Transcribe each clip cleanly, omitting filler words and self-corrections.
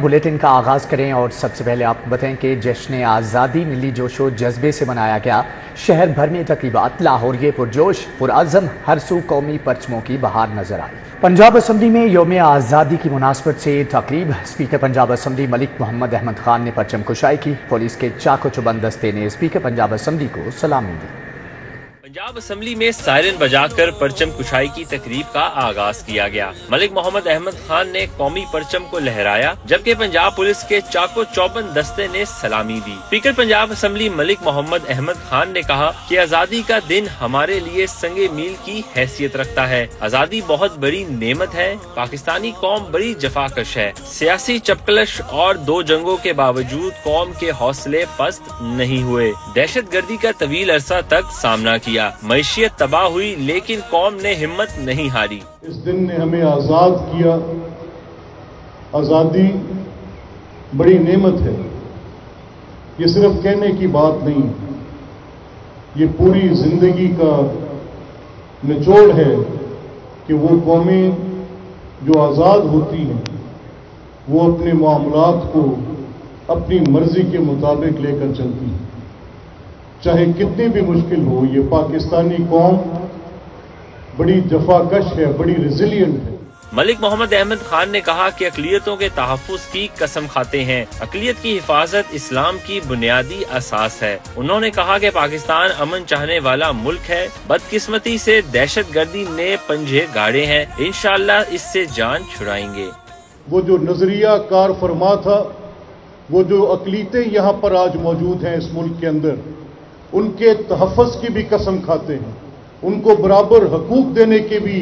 Bulletin کا آغاز کریں اور سب سے پہلے آپ کو بتائیں کہ جشن آزادی ملی جوش و جذبے سے منایا گیا۔ شہر بھر میں تقریبات، لاہوریے پرجوش پرعزم، ہر سو قومی پرچموں کی بہار نظر آئی۔ پنجاب اسمبلی میں یوم آزادی کی مناسبت سے تقریب، اسپیکر پنجاب اسمبلی ملک محمد احمد خان نے پرچم کشائی کی۔ پولیس کے چاق و چوبند دستے نے اسپیکر پنجاب اسمبلی کو سلامی دی۔ پنجاب اسمبلی میں سائرن بجا کر پرچم کشائی کی تقریب کا آغاز کیا گیا۔ ملک محمد احمد خان نے قومی پرچم کو لہرایا، جبکہ پنجاب پولیس کے چاق و چوبند دستے نے سلامی دی۔ اسپیکر پنجاب اسمبلی ملک محمد احمد خان نے کہا کہ آزادی کا دن ہمارے لیے سنگ میل کی حیثیت رکھتا ہے۔ آزادی بہت بڑی نعمت ہے۔ پاکستانی قوم بڑی جفاکش ہے۔ سیاسی چپکلش اور 2 جنگوں کے باوجود قوم کے حوصلے پست نہیں ہوئے۔ دہشت گردی کا طویل عرصہ تک سامنا کیا، معیشت تباہ ہوئی، لیکن قوم نے ہمت نہیں ہاری۔ اس دن نے ہمیں آزاد کیا۔ آزادی بڑی نعمت ہے۔ یہ صرف کہنے کی بات نہیں، یہ پوری زندگی کا نچوڑ ہے کہ وہ قومیں جو آزاد ہوتی ہیں وہ اپنے معاملات کو اپنی مرضی کے مطابق لے کر چلتی ہیں، چاہے کتنی بھی مشکل ہو۔ یہ پاکستانی قوم بڑی جفاکش ہے، بڑی ریزیلینٹ ہے۔ ملک محمد احمد خان نے کہا کہ اقلیتوں کے تحفظ کی قسم کھاتے ہیں۔ اقلیت کی حفاظت اسلام کی بنیادی اساس ہے۔ انہوں نے کہا کہ پاکستان امن چاہنے والا ملک ہے۔ بدقسمتی سے دہشت گردی نے پنجے گاڑے ہیں، انشاءاللہ اس سے جان چھڑائیں گے۔ وہ جو نظریہ کار فرما تھا، وہ جو اقلیتیں یہاں پر آج موجود ہیں اس ملک کے اندر، ان کے تحفظ کی بھی قسم کھاتے ہیں، ان کو برابر حقوق دینے کے بھی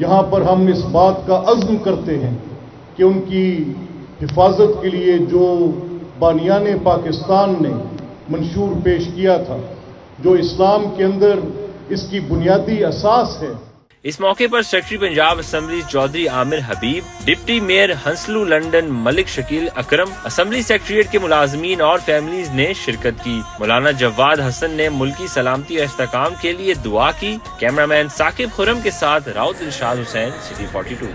یہاں پر ہم اس بات کا عزم کرتے ہیں کہ ان کی حفاظت کے لیے جو بانیان پاکستان نے منشور پیش کیا تھا، جو اسلام کے اندر اس کی بنیادی اساس ہے۔ اس موقع پر سیکرٹری پنجاب اسمبلی چودھری عامر حبیب، ڈپٹی میئر ہنسلو لنڈن ملک شکیل اکرم، اسمبلی سیکریٹریٹ کے ملازمین اور فیملیز نے شرکت کی۔ مولانا جواد حسن نے ملکی سلامتی اور استحکام کے لیے دعا کی۔ کیمرامین ثاقب خرم کے ساتھ راؤت دلشاد حسین، سٹی 42۔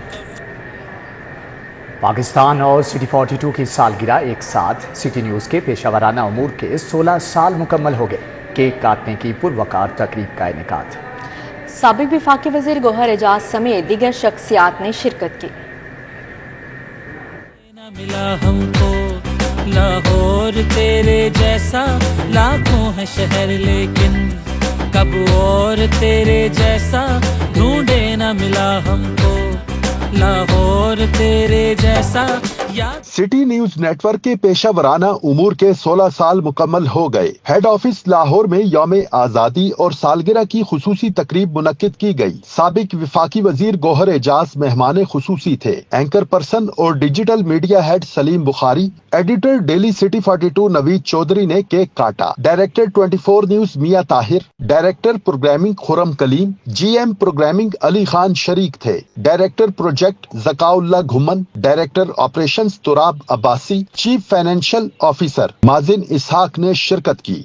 پاکستان اور سٹی 42 کی سالگرہ ایک ساتھ، سٹی نیوز کے پیشہ ورانہ امور کے 16 سال مکمل ہو گئے۔ کیک کاٹنے کی پروقار تقریب کا انعقاد۔ سابق وفاقی وزیر گوہر اعجاز سمیت دیگر شخصیات نے شرکت کی۔ ملا ہم کو لاہور تیرے جیسا، لاکھوں ہے شہر لیکن کب اور تیرے جیسا، ڈھونڈے نہ ملا ہم کو لاہور تیرے جیسا۔ سٹی نیوز نیٹ ورک کے پیشہ ورانہ امور کے 16 سال مکمل ہو گئے۔ ہیڈ آفس لاہور میں یوم آزادی اور سالگرہ کی خصوصی تقریب منعقد کی گئی۔ سابق وفاقی وزیر گوہر اعجاز مہمان خصوصی تھے۔ اینکر پرسن اور digital media head Saleem Bukhari, editor Daily City 42 Naveed Chaudhry نے کیک کاٹا۔ Director 24 News Mian Tahir, director programming Khurram Kaleem, G M programming Ali Khan شریک تھے۔ Director project Zakaullah Ghumman, director operation Turab Abbasi, chief financial officer Mazin Ishaq نے شرکت کی۔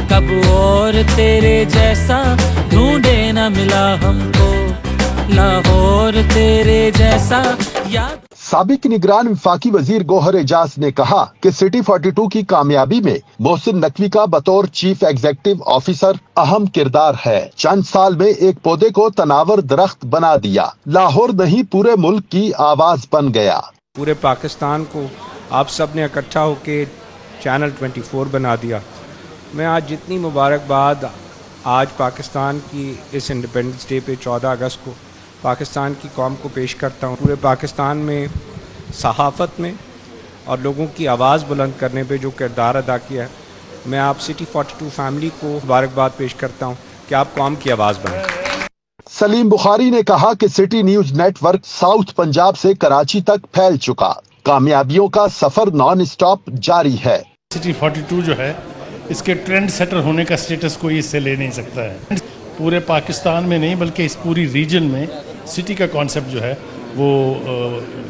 کب اور تیرے جیسا، ڈھونڈے نہ ملا ہم کو لاہور تیرے جیسا۔ سابق نگران وفاقی وزیر گوہر اعجاز نے کہا کہ سٹی 42 کی کامیابی میں محسن نقوی کا بطور چیف ایگزیکٹو آفیسر اہم کردار ہے۔ چند سال میں ایک پودے کو تناور درخت بنا دیا۔ لاہور نہیں پورے ملک کی آواز بن گیا۔ پورے پاکستان کو آپ سب نے اکٹھا ہو کے چینل 24 بنا دیا۔ میں آج جتنی مبارکباد آج پاکستان کی اس انڈیپینڈنس ڈے پہ 14 اگست کو پاکستان کی قوم کو پیش کرتا ہوں، پورے پاکستان میں صحافت میں اور لوگوں کی آواز بلند کرنے پہ جو کردار ادا کیا ہے، میں آپ سٹی 42 فیملی کو مبارکباد پیش کرتا ہوں کہ آپ قوم کی آواز بنیں۔ سلیم بخاری نے کہا کہ City News Network south Punjab سے کراچی تک پھیل چکا، کامیابیوں کا سفر نان اسٹاپ جاری ہے۔ سٹی 42 جو ہے اس کے ٹرینڈ سیٹر ہونے کا سٹیٹس کوئی اس سے لے نہیں سکتا ہے۔ پورے پاکستان میں نہیں بلکہ اس پوری ریجن میں سٹی کا کانسیپٹ جو ہے وہ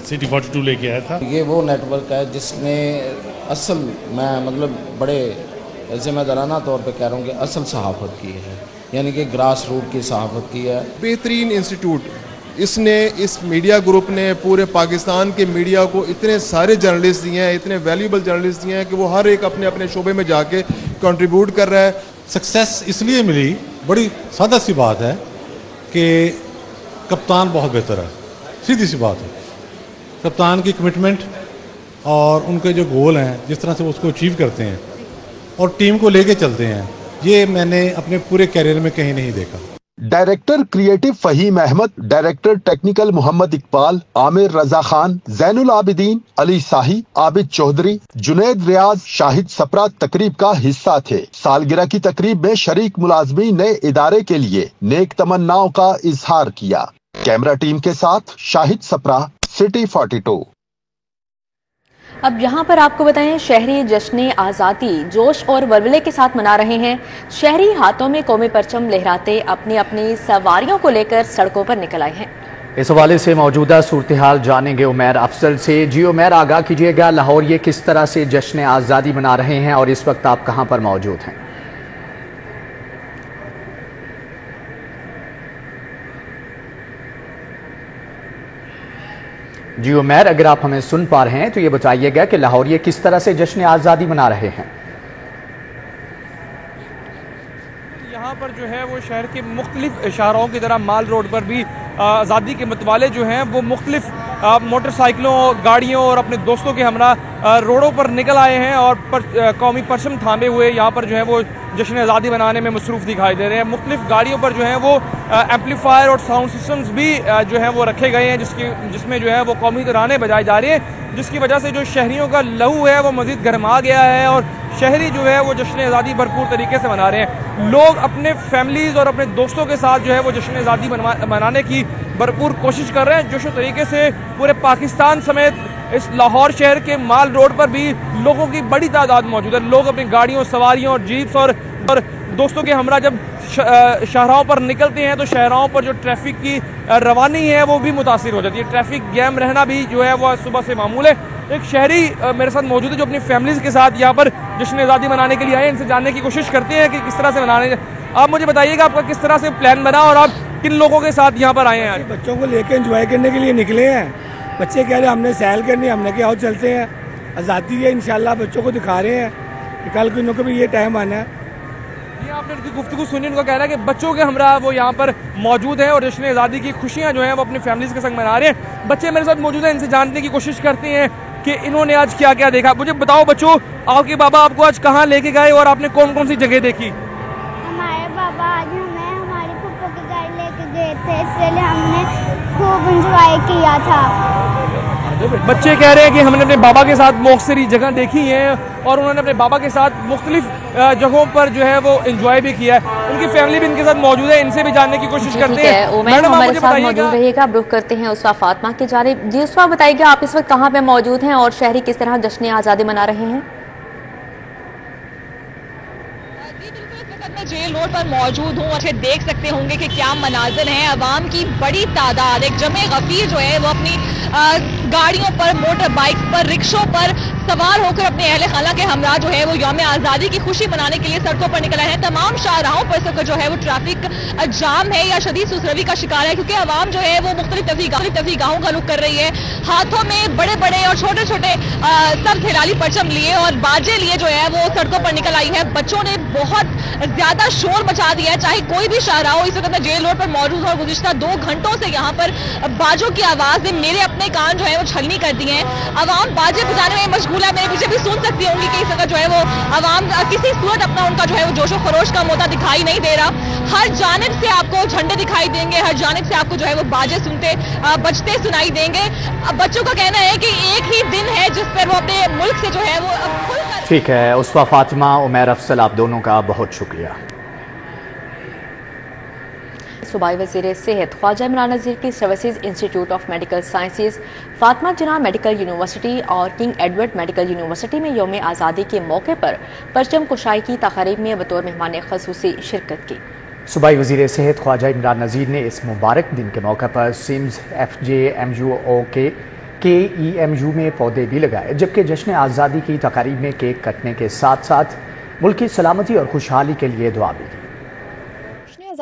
سٹی 42 لے کے آیا تھا۔ یہ وہ نیٹ ورک ہے جس نے اصل، میں مطلب بڑے ذمہ دارانہ طور پہ کہہ رہا ہوں کہ اصل صحافت کی ہے، یعنی کہ گراس روٹ کی صحافت کی ہے۔ بہترین انسٹیٹیوٹ اس نے اس میڈیا گروپ نے پورے پاکستان کے میڈیا کو اتنے سارے جرنلسٹ دیے ہیں, اتنے ویلیوبل جرنلسٹ دیے ہیں کہ وہ ہر ایک اپنے اپنے شعبے میں جا کے کنٹریبیوٹ کر رہا ہے. سکسیس اس لیے ملی, بڑی سادہ سی بات ہے کہ کپتان بہت بہتر ہے, سیدھی سی بات ہے. کپتان کی کمٹمنٹ اور ان کے جو گول ہیں, جس طرح سے وہ اس کو اچیو کرتے ہیں اور ٹیم کو لے کے چلتے ہیں, یہ میں نے اپنے پورے کیریئر میں کہیں نہیں دیکھا. Director creative Faheem Ahmed, director technical Muhammad Iqbal, Aamir Raza Khan, Zain ul Abideen, Ali Sahi, Abid Chaudhry, Junaid Riaz, Shahid Sipra تقریب کا حصہ تھے. سالگرہ کی تقریب میں شریک ملازمین نے ادارے کے لیے نیک تمناؤں کا اظہار کیا. کیمرہ ٹیم کے ساتھ شاہد سپرا, سٹی 42. اب یہاں پر آپ کو بتائیں, شہری جشن آزادی جوش اور ولولے کے ساتھ منا رہے ہیں. شہری ہاتھوں میں قومی پرچم لہراتے اپنی اپنی سواریوں کو لے کر سڑکوں پر نکل آئے ہیں. اس حوالے سے موجودہ صورتحال جانیں گے عمیر افضل سے. جی عمیر, آگاہ کیجیے گا, لاہور یہ کس طرح سے جشن آزادی منا رہے ہیں اور اس وقت آپ کہاں پر موجود ہیں؟ جی عمیر, اگر آپ ہمیں سن پا رہے ہیں تو یہ بتائیے گا کہ لاہور یہ کس طرح سے جشن آزادی منا رہے ہیں؟ یہاں پر جو ہے وہ شہر کے مختلف شاہراہوں کی طرح مال روڈ پر بھی آزادی کے متوالے جو ہیں وہ مختلف موٹر سائیکلوں, گاڑیوں اور اپنے دوستوں کے ہمراہ روڈوں پر نکل آئے ہیں اور قومی پرچم تھامے ہوئے یہاں پر جو ہے وہ جشن آزادی منانے میں مصروف دکھائی دے رہے ہیں. مختلف گاڑیوں پر جو ہیں وہ ایمپلیفائر اور ساؤنڈ سسٹمز بھی جو ہیں وہ رکھے گئے ہیں جس میں جو ہے وہ قومی ترانے بجائے جا رہے ہیں, جس کی وجہ سے جو شہریوں کا لہو ہے وہ مزید گرما گیا ہے اور شہری جو ہے وہ جشن آزادی بھرپور طریقے سے منا رہے ہیں. لوگ اپنے فیملیز اور اپنے دوستوں کے ساتھ جو ہے وہ جشن آزادی منانے کی بھرپور کوشش کر رہے ہیں. جوش و طریقے سے پورے پاکستان سمیت اس لاہور شہر کے مال روڈ پر بھی لوگوں کی بڑی تعداد موجود ہے. لوگ اپنی گاڑیوں, سواریوں اور جیپس اور دوستوں کے ہمراہ جب شاہراہوں پر نکلتے ہیں تو شاہراہوں پر جو ٹریفک کی روانی ہے وہ بھی متاثر ہو جاتی ہے. ٹریفک جیم رہنا بھی جو ہے وہ صبح سے معمول ہے. ایک شہری میرے ساتھ موجود ہے جو اپنی فیملیز کے ساتھ یہاں پر جشن آزادی منانے کے لیے آئے. ان سے جاننے کی کوشش کرتے ہیں کہ کس طرح سے منانے. آپ مجھے بتائیے گا آپ کا کس طرح سے پلان بنا اور آپ کن لوگوں کے ساتھ یہاں پر آئے ہیں؟ بچوں کو لے کے انجوائے کرنے کے لیے نکلے ہیں. بچے کہہ رہے ہیں ہم نے سیل کرنی, ہم نے کہا آؤ چلتے ہیں. آزادی ہے, انشاءاللہ بچوں کو دکھا رہے ہیں کہ کل کو انہوں کو بھی یہ ٹائم آنا ہے. یہ آپ نے ان کی گفتگو سنی, ان کا کہنا ہے کہ بچوں کے ہمراہ وہ یہاں پر موجود ہیں اور جشن آزادی کی خوشیاں جو ہیں وہ اپنی فیملیز کے سنگ منا رہے ہیں. بچے میرے ساتھ موجود ہیں, ان سے جاننے کی کوشش کرتے ہیں کہ انہوں نے آج کیا کیا دیکھا. مجھے بتاؤ بچوں, آپ کے بابا آپ کو آج کہاں لے کے گئے اور آپ نے کون کون سی جگہ دیکھی؟ ہمارے بابا آج ہمیں ہماری پھپھو کے گھر لے کے گئے تھے, اس لیے ہم نے خوب انجوائے کیا تھا. بچے کہہ رہے ہیں کہ ہم نے اپنے بابا کے ساتھ مؤثری جگہ دیکھی ہیں اور انہوں نے اپنے بابا کے ساتھ مختلف جگہوں پر جو ہے وہ انجوائے بھی کیا ہے. ان کی فیملی بھی ان کے ساتھ موجود ہے, ان سے بھی جاننے کی کوشش کرتے ہیں. ہمارے ساتھ موجود رہیے گا. اب رخ کرتے ہیں اسوا فاطمہ کی جانب. جی اسوا, بتائیے گا آپ اس وقت کہاں پہ موجود ہیں اور شہری کس طرح جشن آزادی منا رہے ہیں؟ میں جیل روڈ پر موجود ہوں اور دیکھ سکتے ہوں گے کہ کیا مناظر ہیں. عوام کی بڑی تعداد, ایک جمع غفیر جو ہے وہ اپنی گاڑیوں پر, موٹر بائک پر, رکشوں پر سوار ہو کر اپنے اہل خانہ کے ہمراہ جو ہے وہ یوم آزادی کی خوشی منانے کے لیے سڑکوں پر نکل آئے ہیں. تمام شاہراہوں پر اس وقت جو ہے وہ ٹریفک جام ہے یا شدید سسروی کا شکار ہے, کیونکہ عوام جو ہے وہ مختلف تفریحگاہوں کا رخ کر رہی ہے. ہاتھوں میں بڑے بڑے اور چھوٹے چھوٹے سب ہلالی پرچم لیے اور باجے لیے جو ہے وہ سڑکوں پر نکل آئی ہے. بچوں نے بہت زیادہ شور مچا دیا ہے, چاہے کوئی بھی شاہراہ ہو. اس وقت میں جیل روڈ پر موجود ہوں اور گزشتہ 2 گھنٹوں سے یہاں پر باجوں کی آواز نے میرے اپنے کان جو ہے وہ چھلنی کر دی ہیں. عوام باجے بجانے میں مشغول ہے. میرے پیچھے بھی سن سکتی ہوں گی کہ اس وقت جو ہے وہ عوام کسی صورت اپنا ان کا جو ہے وہ جوش و خروش کا موتا دکھائی نہیں دے رہا. ہر جانب سے آپ کو جھنڈے دکھائی دیں گے, ہر جانب سے آپ کو جو ہے وہ باجے سنتے بجتے سنائی دیں گے. بچوں کا کہنا ہے کہ ایک ہی دن ہے جس پر وہ اپنے ملک سے جو ہے وہ ٹھیک ہے. اسوا فاطمہ, عمیر افضل, آپ دونوں کا بہت شکریہ. صوبائی وزیر صحت خواجہ عمران نذیر کی services institute of medical sciences Fatima Jinnah medical university اور کنگ ایڈورڈ میڈیکل یونیورسٹی میں یوم آزادی کے موقع پر پرچم کشائی کی تقریب میں بطور مہمان خصوصی شرکت کی. صوبائی وزیر صحت خواجہ عمران نذیر نے اس مبارک دن کے موقع پر سمز FJMUO کے KEMU میں پودے بھی لگائے, جبکہ جشن آزادی کی تقریب میں کیک کٹنے کے ساتھ ساتھ ملک کی سلامتی اور خوشحالی کے لیے دعا بھی دی.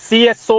CSO